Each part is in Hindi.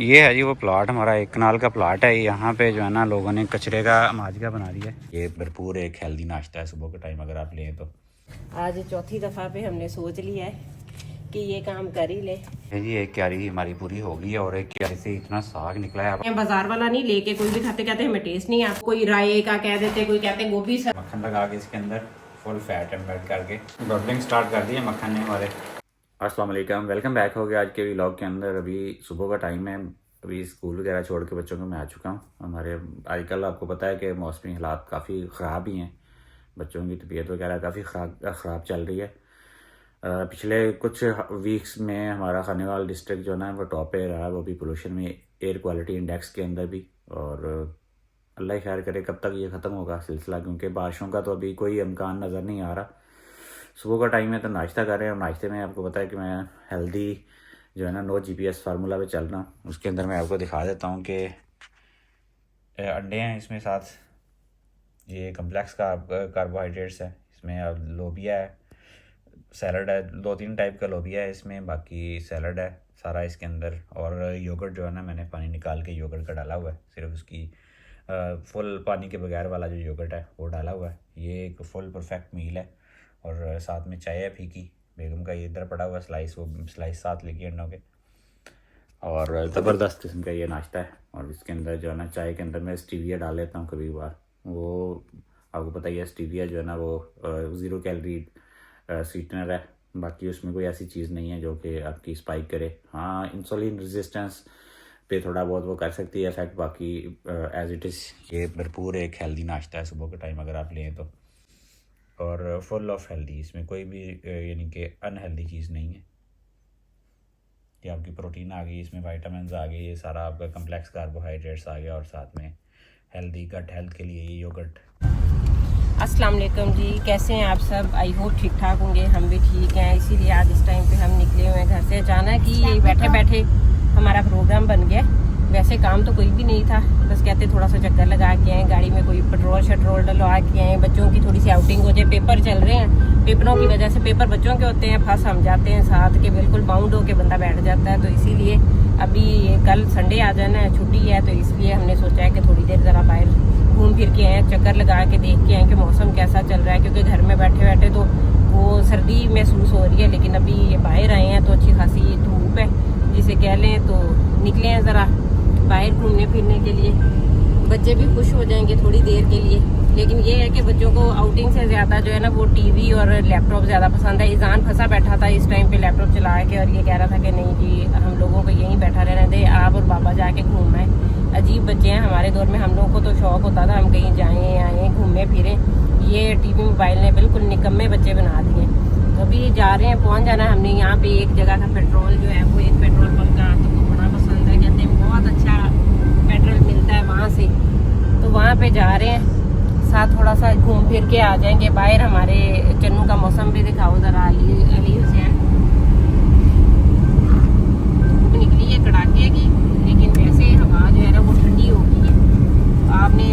ये है जी वो प्लॉट, हमारा 1 कनाल का प्लॉट है। यहाँ पे जो है ना लोगों ने कचरे का माजगा बना दिया है। ये भरपूर एक हेल्दी नाश्ता है सुबह के टाइम अगर आप लें तो। आज चौथी दफ़ा पे हमने सोच लिया है कि ये काम कर ही ले। जी एक क्यारी हमारी पूरी हो गई है और एक क्यारी से इतना साग निकला है। बाजार वाला नहीं लेके कोई भी खाते कहते हमें टेस्ट नहीं आता, कोई राय का कह देते, कोई कहते गोभी से मक्खन लगा के इसके अंदर फुल फैट एम्बेड करके बबलिंग स्टार्ट कर दी है मक्खन ने हमारे। अस्सलाम वालेकुम, वेलकम बैक हो गया आज के व्लॉग के अंदर। अभी सुबह का टाइम है, अभी स्कूल वगैरह छोड़ के बच्चों को मैं आ चुका हूँ। हमारे आजकल आपको पता है कि मौसमी हालात काफ़ी ख़राब ही हैं, बच्चों की तबीयत वगैरह काफ़ी ख़राब चल रही है। पिछले कुछ वीक्स में हमारा खानेवाल डिस्ट्रिक्ट जो है ना वो टॉप पे रहा, वो भी पोल्यूशन में, एयर क्वालिटी इंडेक्स के अंदर भी। और अल्लाह ही खैर करे कब तक ये ख़त्म होगा सिलसिला, क्योंकि बारिशों का तो अभी कोई इम्कान नज़र नहीं आ रहा। सुबह का टाइम है तो नाश्ता कर रहे हैं और नाश्ते में आपको पता है कि मैं हेल्दी जो है ना नो GPS फार्मूला पे चल रहा हूँ। उसके अंदर मैं आपको दिखा देता हूँ कि अंडे हैं इसमें, साथ ये कम्प्लेक्स कार्बोहाइड्रेट्स है इसमें, अब लोबिया है, सैलड है, 2-3 टाइप का लोबिया है इसमें, बाकी सैलड है सारा इसके अंदर। और योगर्ट जो है ना मैंने पानी निकाल के योगर्ट का डाला हुआ है, सिर्फ उसकी फुल पानी के बगैर वाला जो योगर्ट है वो डाला हुआ है। ये एक फुल परफेक्ट मील है। और साथ में चाय है फीकी, बेगम का ये इधर पड़ा हुआ स्लाइस, वो स्लाइस साथ लेके अंडों के। और ज़बरदस्त किस्म का ये नाश्ता है। और इसके अंदर जो है ना चाय के अंदर मैं स्टीविया डाल लेता हूँ कभी बार। वो आपको पता ही है स्टीविया जो है ना वो 0 कैलोरी स्वीटनर है, बाकी उसमें कोई ऐसी चीज़ नहीं है जो कि आपकी स्पाइक करे। हाँ, इंसुलिन रेजिस्टेंस पे थोड़ा बहुत वो कर सकती है इफेक्ट, बाकी एज इट इज़ ये भरपूर एक हेल्दी नाश्ता है सुबह के टाइम अगर आप लें तो। और फुल ऑफ हेल्दी, इसमें कोई भी यानी कि अनहेल्दी चीज़ नहीं है। ये आपकी प्रोटीन आ गई, इसमें वाइटामिन आ गए, ये सारा आपका कम्प्लेक्स कार्बोहाइड्रेट्स आ गया, और साथ में हेल्दी गट हेल्थ के लिए ये योगर्ट। अस्सलाम वालेकुम जी, कैसे हैं आप सब? आई होप ठीक ठाक होंगे, हम भी ठीक हैं। इसीलिए आज इस टाइम पे हम निकले हुए हैं घर से। अचानक ही ये बैठे बैठे हमारा प्रोग्राम बन गया। वैसे काम तो कोई भी नहीं था, बस कहते थोड़ा सा चक्कर लगा के आए, गाड़ी में कोई पेट्रोल शट्रोल डलवा के आए, बच्चों की थोड़ी सी आउटिंग हो जाए। पेपर चल रहे हैं, पेपरों की वजह से, पेपर बच्चों के होते हैं, फंस हम जाते हैं साथ के, बिल्कुल बाउंड होके बंदा बैठ जाता है। तो इसीलिए अभी कल संडे आ जाना है, छुट्टी है, तो इसलिए हमने सोचा है कि थोड़ी देर ज़रा बाहर घूम फिर के आए, चक्कर लगा के देख के आए कि मौसम कैसा चल रहा है। क्योंकि घर में बैठे बैठे तो वो सर्दी महसूस हो रही है, लेकिन अभी ये बाहर आए हैं तो अच्छी खासी धूप है जिसे कह लें, तो निकले हैं ज़रा बाहर घूमने फिरने के लिए। बच्चे भी खुश हो जाएंगे थोड़ी देर के लिए। लेकिन ये है कि बच्चों को आउटिंग से ज़्यादा जो है ना वो टीवी और लैपटॉप ज़्यादा पसंद है। ईजान फंसा बैठा था इस टाइम पे लैपटॉप चला के, और ये कह रहा था कि नहीं जी हम लोगों को यहीं बैठा रहने दे, आप और बाबा जाके घूम आए। अजीब बच्चे हैं, हमारे दौर में हम लोगों को तो शौक होता था हम कहीं जाएँ आएँ घूमें फिरें। ये टीवी मोबाइल ने बिल्कुल निकम्मे बच्चे बना दिए। तो अभी जा रहे हैं, पहुँच जाना हमने। यहाँ पे एक जगह का पेट्रोल जो है वो एक पेट्रोल पंप का तो वो बड़ा पसंद है, कहते हैं बहुत अच्छा पेट्रोल मिलता है वहाँ से, तो वहाँ पे जा रहे हैं। साथ थोड़ा सा घूम फिर के आ जाएंगे बाहर। हमारे चन्नू का मौसम भी दिखाओ ज़रा। अली हुसैन धूप निकली है कड़ाके की, लेकिन वैसे हवा जो है ना वो ठंडी हो गई है। आपने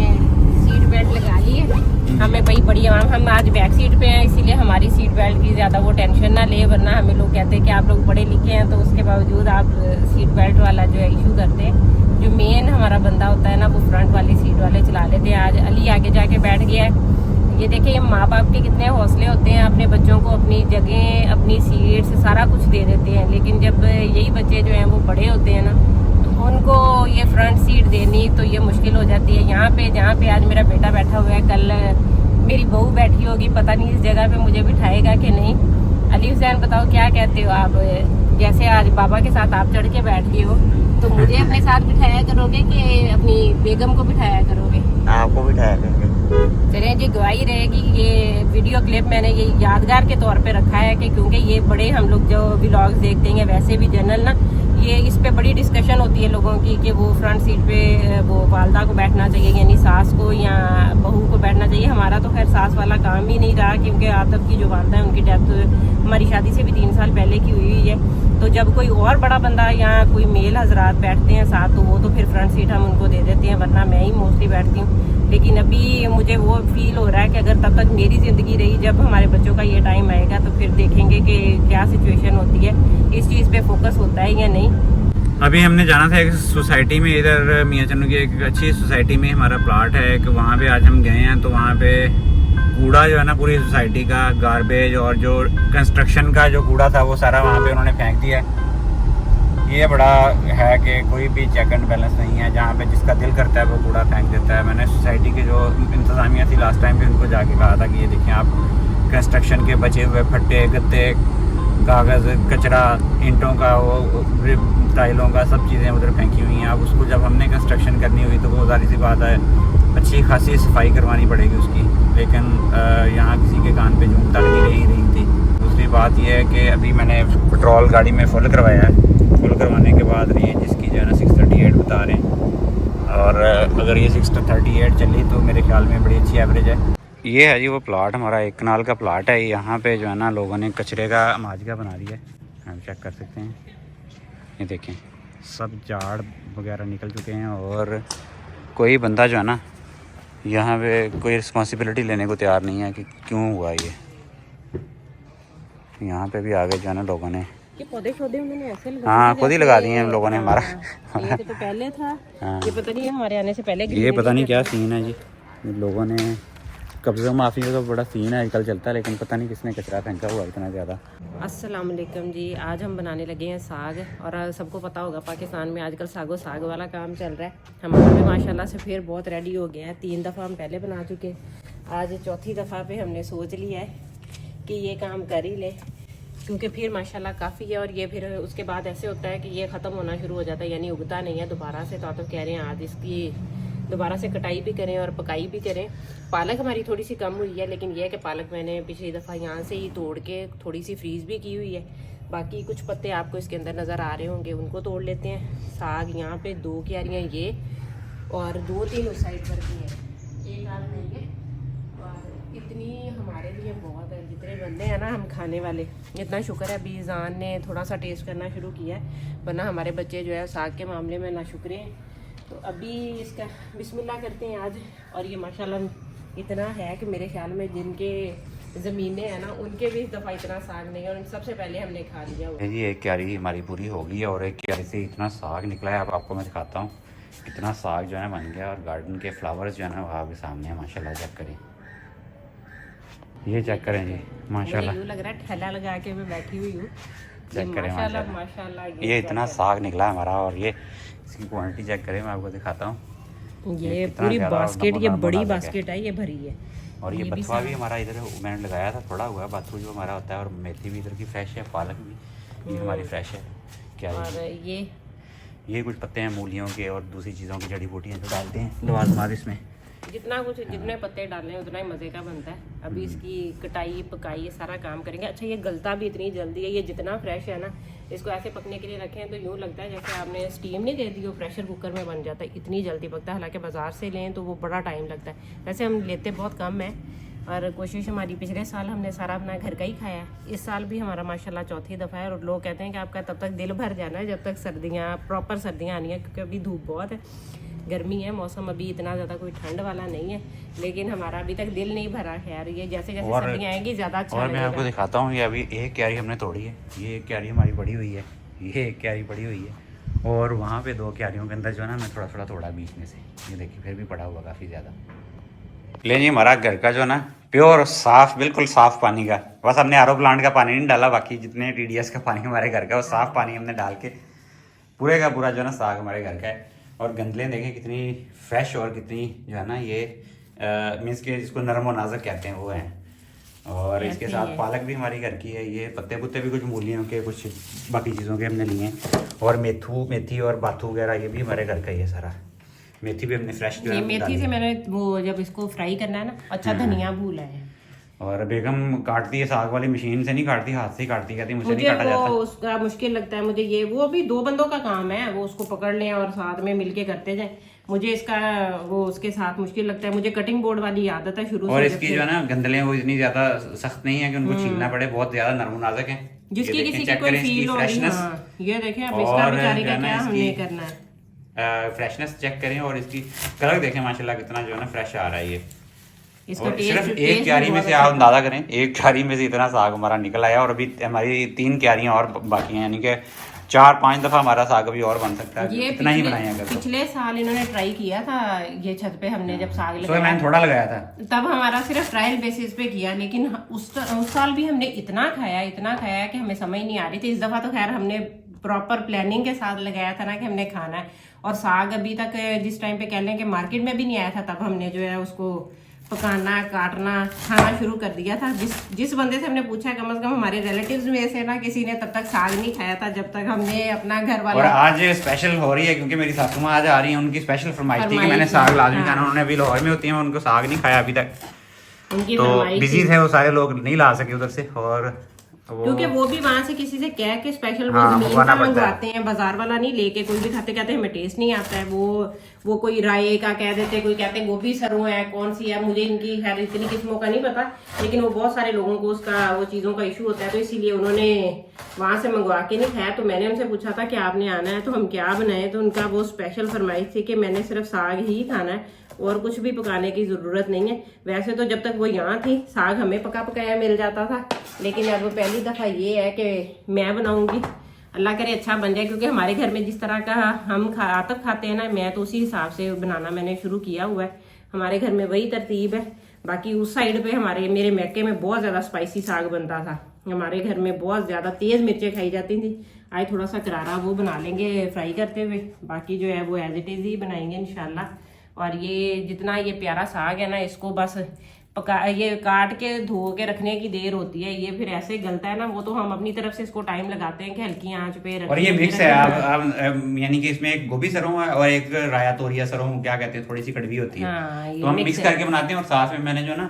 सीट बेल्ट लगा ली है? हमें भाई बड़ी हम आज बैक सीट पे हैं, इसीलिए हमारी सीट बेल्ट की ज़्यादा वो टेंशन ना ले, वरना हमें लोग कहते हैं कि आप लोग पढ़े लिखे हैं तो उसके बावजूद आप सीट बेल्ट वाला जो है इशू करते हैं। जो मेन हमारा बंदा होता है ना वो फ्रंट वाली सीट वाले चला लेते हैं। आज अली आगे जाके बैठ गया है। ये देखिए ये माँ बाप के कितने हौसले होते हैं, अपने बच्चों को अपनी जगह अपनी सीट से सारा कुछ दे देते हैं। लेकिन जब यही बच्चे जो हैं वो बड़े होते हैं ना तो उनको ये फ्रंट सीट देनी तो ये मुश्किल हो जाती है। यहाँ पे जहाँ पे आज मेरा बेटा बैठा हुआ है, कल मेरी बहू बैठी होगी, पता नहीं इस जगह पे मुझे बिठाएगा कि नहीं। अली हुसैन बताओ क्या कहते हो आप? जैसे आज बाबा के साथ आप चढ़ के बैठ गए हो, तो मुझे अपने साथ बिठाया करोगे कि अपनी बेगम को बिठाया करोगे? आपको बिठाया करोगे। चलिए जी, गवाही रहेगी। ये वीडियो क्लिप मैंने ये यादगार के तौर पे रखा है कि क्योंकि ये बड़े हम लोग जो व्लॉग्स देखते हैं, वैसे भी जनरल ना ये इस पे बड़ी डिस्कशन होती है लोगों की कि वो फ्रंट सीट पे वो वालदा को बैठना चाहिए, यानी सास को या बहू को बैठना चाहिए। हमारा तो खैर सास वाला काम ही नहीं रहा, क्योंकि आतफ की जो वालदा है उनकी डेथ हमारी शादी से भी 3 साल पहले की हुई है। तो जब कोई और बड़ा बंदा या कोई मेल हजरात बैठते हैं साथ तो वो तो फिर फ्रंट सीट हम उनको दे देते हैं, वरना मैं ही मोस्टली बैठती हूँ। लेकिन अभी मुझे वो फील हो रहा है कि अगर तब तक मेरी ज़िंदगी रही, जब हमारे बच्चों का ये टाइम आएगा तो फिर देखेंगे कि क्या सिचुएशन होती है, इस चीज़ पे फोकस होता है या नहीं। अभी हमने जाना था एक सोसाइटी में, इधर मियाँ चन्नू की एक अच्छी सोसाइटी में हमारा प्लाट है कि वहाँ पे आज हम गए हैं। तो वहाँ पे कूड़ा जो है ना पूरी सोसाइटी का, गार्बेज और जो कंस्ट्रक्शन का जो कूड़ा था वो सारा वहाँ पे उन्होंने फेंक दिया। ये बड़ा है कि कोई भी चेक एंड बैलेंस नहीं है, जहाँ पे जिसका दिल करता है वो कूड़ा फेंक देता है। मैंने सोसाइटी की जो इंतज़ामिया थी लास्ट टाइम पे उनको जाके कहा था कि ये देखें आप, कंस्ट्रक्शन के बचे हुए फट्टे गत्ते, कागज़, कचरा, ईंटों का, वो टाइलों का, सब चीज़ें उधर फेंकी हुई हैं। अब उसको जब हमने कंस्ट्रक्शन करनी हुई तो वो ज़ाहिर सी बात है अच्छी खासी सफाई करवानी पड़ेगी उसकी, लेकिन यहाँ किसी के कान पे जूं तक नहीं रही थी। दूसरी बात यह है कि अभी मैंने पेट्रोल गाड़ी में फुल करवाया है। फुल करवाने के बाद रेंज इसकी जो है ना 638 बता रहे हैं, और अगर ये 638 चली तो मेरे ख्याल में बड़ी अच्छी एवरेज है। ये है जी वो प्लाट, हमारा 1 कनाल का प्लाट है। यहाँ पे जो है ना लोगों ने कचरे का माजगा बना दिया है, हम चेक कर सकते हैं। ये देखें सब झाड़ वगैरह निकल चुके हैं, और कोई बंदा जो है ना यहाँ पे कोई रिस्पॉन्सिबिलिटी लेने को तैयार नहीं है कि क्यों हुआ ये। यहाँ पे भी आगे जो है ना लोगों ने ये पौधे शौधे उन्होंने ऐसे लगा हाँ खुद ही लगा दिए हैं हम लोगों ने। हमारा ये तो पहले था। हाँ। ये पता नहीं हमारे आने से पहले ये पता नहीं क्या सीन है जी, लोगों ने कब्ज़ा माफ़ी का तो बड़ा सीन है आजकल चलता है, लेकिन पता नहीं किसने कचरा फेंका हुआ इतना ज़्यादा। अस्सलाम वालेकुम जी, आज हम बनाने लगे हैं साग। और सबको पता होगा पाकिस्तान में आजकल साग वाला काम चल रहा है। हमारा भी माशाल्लाह से फिर बहुत रेडी हो गया है। 3 दफ़ा हम पहले बना चुके, आज चौथी दफ़ा पे हमने सोच लिया है कि ये काम कर ही ले, क्योंकि फिर माशाल्लाह काफ़ी है। और ये फिर उसके बाद ऐसे होता है कि ये ख़त्म होना शुरू हो जाता है, यानी उगता नहीं है दोबारा से। तो आप कह रहे हैं आज इसकी दोबारा से कटाई भी करें और पकाई भी करें। पालक हमारी थोड़ी सी कम हुई है, लेकिन यह है कि पालक मैंने पिछली दफ़ा यहाँ से ही तोड़ के थोड़ी सी फ्रीज़ भी की हुई है। बाकी कुछ पत्ते आपको इसके अंदर नज़र आ रहे होंगे, उनको तोड़ लेते हैं। साग यहाँ पे 2 क्यारियाँ ये और 2-3 उस साइड पर भी है, एक आध नहीं है। और इतनी हमारे लिए बहुत है, जितने बंदे हैं ना हम खाने वाले, इतना शुक्र है अभी ईज़ान ने थोड़ा सा टेस्ट करना शुरू किया है, वरना हमारे बच्चे जो है साग के मामले में नाशुक्रे हैं। तो अभी इसका बिस्मिल्लाह करते हैं आज। और ये माशाल्लाह इतना है कि मेरे ख्याल में जिनके ज़मीनें हैं ना उनके भी इस दफ़ा इतना साग नहीं है, और सबसे पहले हमने खा लिया हुआ। जी एक क्यारी हमारी पूरी हो गई है, और एक क्यारी से इतना साग निकला है। अब आपको मैं दिखाता हूँ कितना साग जो है ना बन गया। और गार्डन के फ्लावर्स जो है ना वो आपके सामने है, माशाल्लाह। चेक करें, ये चेक करें जी माशाल्लाह। यूँ लग रहा है ठेला लगा के मैं बैठी हुई हूँ। चेक करें माशाल्लाह माशाल्लाह, माशाल्लाह ये इतना साग निकला है हमारा। और ये इसकी क्वांटिटी चेक करें, मैं आपको दिखाता हूँ। ये कितना पूरी ज़्यादा बास्केट, ये नमूना बड़ी नाजुक है। बास्केट है, ये भरी है। और ये बथुआ भी हमारा इधर मैंने लगाया था, थोड़ा हुआ है बथुआ जो हमारा होता है। और मेथी भी इधर की फ्रेश है, पालक भी ये हमारी फ्रेश है। क्या और ये कुछ पत्ते हैं मूलियों के और दूसरी चीज़ों की जड़ी बूटियाँ जो डालते हैं लवाजमात इसमें। जितना कुछ जितने पत्ते डालने हैं उतना ही मज़े का बनता है। अभी इसकी कटाई पकाई ये सारा काम करेंगे। अच्छा ये गलता भी इतनी जल्दी है, ये जितना फ्रेश है ना, इसको ऐसे पकने के लिए रखें तो यूँ लगता है जैसे आपने स्टीम नहीं दे दी, वो प्रेशर कुकर में बन जाता है, इतनी जल्दी पकता है। हालांकि बाज़ार से लें तो वो बड़ा टाइम लगता है। वैसे हम लेते बहुत कम है, और कोशिश हमारी पिछले साल हमने सारा अपना घर का ही खाया है। इस साल भी हमारा माशाल्लाह चौथी दफ़ा है। और लोग कहते हैं कि आपका तब तक दिल भर जाना है जब तक सर्दियाँ प्रॉपर सर्दियाँ आनी है, क्योंकि अभी धूप बहुत है, गर्मी है, मौसम अभी इतना ज़्यादा कोई ठंड वाला नहीं है। लेकिन हमारा अभी तक दिल नहीं भरा है यार। ये जैसे जैसे सर्दियाँ आएंगी ज़्यादा अच्छा और मैं आपको दिखाता हूँ, ये अभी एक क्यारी हमने तोड़ी है, ये एक क्यारी हमारी बड़ी हुई है, ये एक क्यारी बड़ी हुई है। और वहाँ पे 2 क्यारियों के अंदर जो है ना मैं थोड़ा थोड़ा तोड़ा बीच में से, ये देखिए फिर भी पड़ा हुआ काफ़ी ज़्यादा। लेकिन ये हमारा घर का जो है ना प्योर साफ़, बिल्कुल साफ़ पानी का, बस हमने आरओ प्लांट का पानी नहीं डाला, बाकी जितने TDS का पानी हमारे घर का वो साफ़ पानी हमने डाल के पूरे का पूरा जो है ना साग हमारे घर का है। और गंदलें देखें कितनी फ्रेश और कितनी जो है ना ये मीन्स के जिसको नरम और नाजुक कहते हैं वो हैं। और इसके साथ पालक भी हमारी घर की है, ये पत्ते पुत्ते भी कुछ मूलियों के कुछ बाकी चीज़ों के हमने लिए हैं। और मेथी और बाथू वगैरह ये भी हमारे घर का ही है सारा। मेथी भी हमने फ्रेश जो है मेथी से मैंने वो जब इसको फ्राई करना है ना, अच्छा धनिया भूला है। और बेगम काटती है साग वाली, मशीन से नहीं काटती, हाथ से काटती, कहती मुझे नहीं काटा जाता। उसका मुश्किल लगता है मुझे। ये वो भी 2 बंदों का काम है, वो उसको पकड़ लें और साथ में मिलके करते जाएं। मुझे इसका वो उसके साथ मुश्किल लगता है। मुझे कटिंग बोर्ड वाली आदत है शुरू से। और इसकी जो है ना गंदलें वो इतनी ज्यादा सख्त नहीं है कि उनको छीलना पड़े, बहुत ज्यादा नरम नाजुक है। जिसकी किसी की कोई फील हो रही है, ये देखें अब इसका बेचारे का क्या हमने करना है। फ्रेशनेस चेक करें और इसकी कलर देखें माशाल्लाह कितना जो है ना फ्रेश आ रहा है ये। इसका सिर्फ एक क्यारी में से आप अंदाजा करें, एक क्यारी में से इतना साग हमारा निकल आया। और अभी हमारी 3 क्यारियां और बाकी हैं, यानी कि 4-5 दफ़ा हमारा साग अभी और बन सकता है, ये इतना ही बनाया अगर तो। पिछले साल इन्होंने ट्राई किया था ये छत पे हमने जब साग तो लगाया, मैंने थोड़ा लगाया था, तब हमारा सिर्फ ट्रायल बेसिस पे किया, लेकिन उस साल भी हमने इतना खाया कि हमें समझ नहीं आ रही थी। इस दफा तो खैर हमने प्रॉपर प्लानिंग के साथ लगाया था ना कि हमने खाना है। और साग अभी तक जिस टाइम पे कह लें कि मार्केट में भी नहीं आया था, तब हमने जो है उसको पकाना, काटना, खाना शुरू कर दिया था। जिस बंदे से हमने पूछा, कम से कम हमारे रिलेटिव्स में से ना किसी ने तब तक साग नहीं खाया था जब तक हमने अपना घर वाला। और आज स्पेशल हो रही है क्योंकि मेरी सासू माँ आज आ रही है, उनकी स्पेशल फरमाइश थी कि मैंने साग लाजमी खाना। उन्होंने अभी लाहौर में होती है, उनको साग नहीं खाया अभी तक, उनकी तो फरमाइश बिजी थे वो सारे लोग, नहीं ला सके उधर से। और क्योंकि वो भी वहां से किसी से कह के स्पेशल वो हाँ, जमीन मंगवाना का पड़ता है। मंगवाते हैं, बाजार वाला नहीं लेके। कोई भी खाते कहते हमें टेस्ट नहीं आता है। वो कोई राय का कह देते, कोई कहते हैं गोभी सरों है, कौन सी है, मुझे इनकी खैर इतनी किस्मों का नहीं पता, लेकिन वो बहुत सारे लोगों को उसका वो चीज़ों का इशू होता है, तो इसीलिए उन्होंने वहां से मंगवा के नहीं खाया। तो मैंने उनसे पूछा था कि आपने आना है तो हम क्या बनाए, तो उनका वो स्पेशल फरमाइश थी कि मैंने सिर्फ साग ही खाना है और कुछ भी पकाने की ज़रूरत नहीं है। वैसे तो जब तक वो यहाँ थी साग हमें पका पकाया मिल जाता था, लेकिन अब पहली दफ़ा ये है कि मैं बनाऊंगी। अल्लाह करे अच्छा बन जाए, क्योंकि हमारे घर में जिस तरह का हम आतप खाते हैं ना, मैं तो उसी हिसाब से बनाना मैंने शुरू किया हुआ है। हमारे घर में वही तरतीब है। बाकी उस साइड पे मेरे मैके में बहुत ज़्यादा स्पाइसी साग बनता था। हमारे घर में बहुत ज़्यादा तेज़ मिर्चें खाई जाती थी। आज थोड़ा सा करारा वो बना लेंगे फ्राई करते हुए, बाकी जो है वो एज इट इज़ ही बनाएंगे इंशाल्लाह। और ये जितना ये प्यारा साग है ना, इसको बस ये काट के धो के रखने की देर होती है। ये फिर ऐसे गलता है ना, वो तो हम अपनी तरफ से इसको टाइम लगाते हैं कि हल्की आंच पे रखें। और ये मिक्स है आप यानी कि इसमें एक गोभी सरों है और एक राया तोरिया सरों, क्या कहते हैं, थोड़ी सी कड़वी होती है। हाँ, तो हम मिक्स करके बनाते हैं। और साथ में मैंने जो ना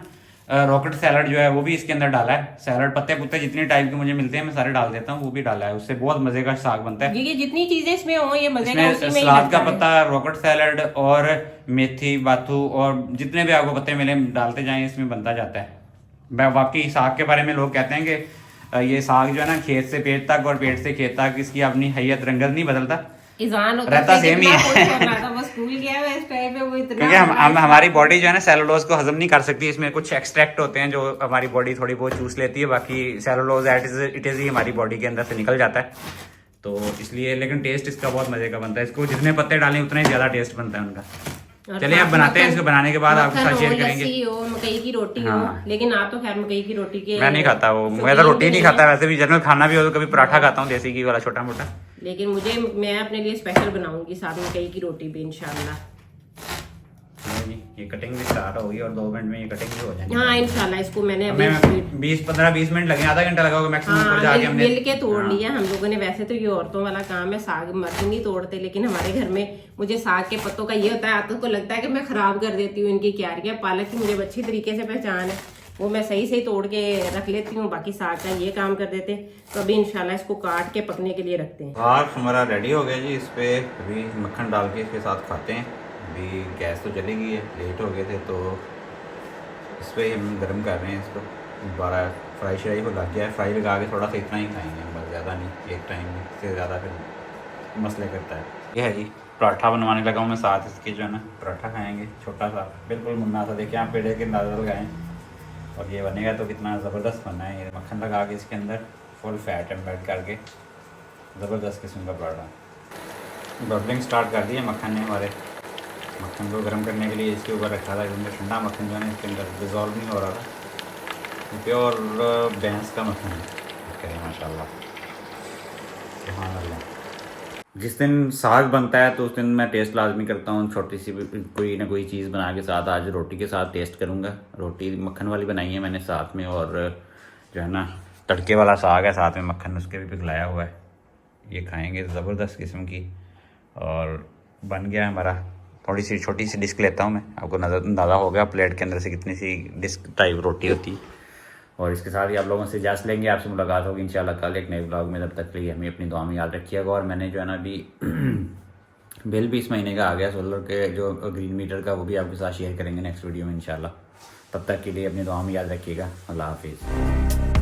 रॉकेट सैलड जो है वो भी इसके अंदर डाला है। सैलड पत्ते पुत्ते जितने टाइप के मुझे मिलते हैं मैं सारे डाल देता हूँ, वो भी डाला है। उससे बहुत मजे का साग बनता है। ये जितनी चीजें इसमें हो ये मजे का उसी में ही सलाद लगता का है। पत्ता, रॉकेट सैलड और मेथी, बाथू और जितने भी आपको पत्ते मिले डालते जाएं, इसमें बनता जाता है। बाकी साग के बारे में लोग कहते हैं कि ये साग जो है ना खेत से पेट तक और पेट से खेत तक इसकी अपनी हैयत रंगत नहीं बदलता, इजान होता रहता है, सेम ही कितना है। खुश होना था, वो स्कूल गया है इस टाइम पे, वो इतना क्योंकि हमारी बॉडी जो है ना सेलुलोज को हजम नहीं कर सकती। इसमें कुछ एक्सट्रैक्ट होते हैं जो हमारी बॉडी थोड़ी बहुत चूस लेती है, बाकी सेलुलोज इट इज ही हमारी बॉडी के अंदर से निकल जाता है। तो इसलिए, लेकिन टेस्ट इसका बहुत मजे का बनता है। इसको जितने पत्ते डालें उतना ही ज्यादा टेस्ट बनता है उनका। चलिए आप बनाते हैं, इसको बनाने के बाद आपके साथ शेयर करेंगे। लस्सी हो, मकई की रोटी हो, हाँ। लेकिन आप तो खैर मकई की रोटी के मैं नहीं खाता वो, मैं तो रोटी नहीं खाता। वैसे भी जनरल खाना भी हो तो कभी पराठा खाता हूँ, देसी घी वाला छोटा मोटा। लेकिन मैं अपने लिए स्पेशल बनाऊंगी साथ मकई की रोटी भी इंशाल्लाह। ये कटिंग भी स्टार्ट होगी और 2 मिनट में ये कटिंग भी हो जाएगी। हाँ इंशाल्लाह। इसको मैंने अभी 15-20 मिनट लगे, आधा घंटा लगा होगा मैक्सिमम। ऊपर जाके हमने मिल के तोड़ लिया हम लोगों ने। वैसे तो ये औरतों वाला काम है, साग मर्द नहीं तोड़ते, लेकिन हमारे घर में मुझे साग के पत्तों का ये होता है, आदत को लगता है कि मैं खराब कर देती हूँ इनकी क्यारियां। पालक की मुझे अच्छी तरीके से पहचान है, वो मैं सही सही तोड़ के रख लेती हूँ। बाकी साग का ये काम कर देते हैं। तो अभी इंशाल्लाह इसको काट के पकने के लिए रखते हैं। साग हमारा रेडी हो गया जी। इस पे अभी मक्खन डाल के इसके साथ खाते हैं। अभी गैस तो चली गई है, लेट हो गए थे, तो इस पर हम गर्म कर रहे हैं इसको। दोबारा फ्राई श्राई को लग गया है, फ्राई लगा के थोड़ा सा इतना ही खाएंगे, बस ज़्यादा नहीं। एक टाइम से ज़्यादा फिर मसले करता है। ये है जी पराठा बनवाने लगा हूँ मैं, साथ इसके जो है ना पराठा खाएंगे, छोटा सा बिल्कुल मुन्ना सा। देखिए आप पेड़े के अंदाजा लगाएँ, और ये बनेगा तो कितना ज़बरदस्त बनना है। ये मक्खन लगा के इसके अंदर फुल फैट एम्बेड करके ज़बरदस्त किस्म का पराठा। बबलिंग स्टार्ट कर दिए मक्खन ने हमारे। मक्खन को गर्म करने के लिए इसके ऊपर रखा था, क्योंकि ठंडा मक्खन जो है ना इसके अंदर डिज़ोल्व नहीं हो रहा था। प्योर भैंस का मक्खन है, माशाल्लाह, सुभान अल्लाह। जिस दिन साग बनता है तो उस दिन मैं टेस्ट लाजमी करता हूँ। छोटी सी कोई ना कोई चीज़ बना के साथ, आज रोटी के साथ टेस्ट करूँगा। रोटी मक्खन वाली बनाई है मैंने साथ में, और जो है ना तड़के वाला साग है साथ में मक्खन उसके भी पिघलाया हुआ है। ये खाएंगे ज़बरदस्त किस्म की। और बन गया हमारा। थोड़ी सी छोटी सी डिस्क लेता हूँ मैं, आपको अंदाज़ा होगा प्लेट के अंदर से कितनी सी डिस्क टाइप रोटी होती है। और इसके साथ ही आप लोगों से इजाज़त लेंगे, आपसे मुलाकात होगी इंशाल्लाह कल एक नए ब्लॉग में। तब तक के लिए हमें अपनी दुआ में याद रखिएगा। और मैंने जो है ना अभी बिल भी इस महीने का आ गया सोलर के जो ग्रीन मीटर का, वो भी आपके साथ शेयर करेंगे नेक्स्ट वीडियो में इंशाल्लाह। तब तक के लिए अपनी दुआ में याद रखिएगा। अल्लाह हाफिज़।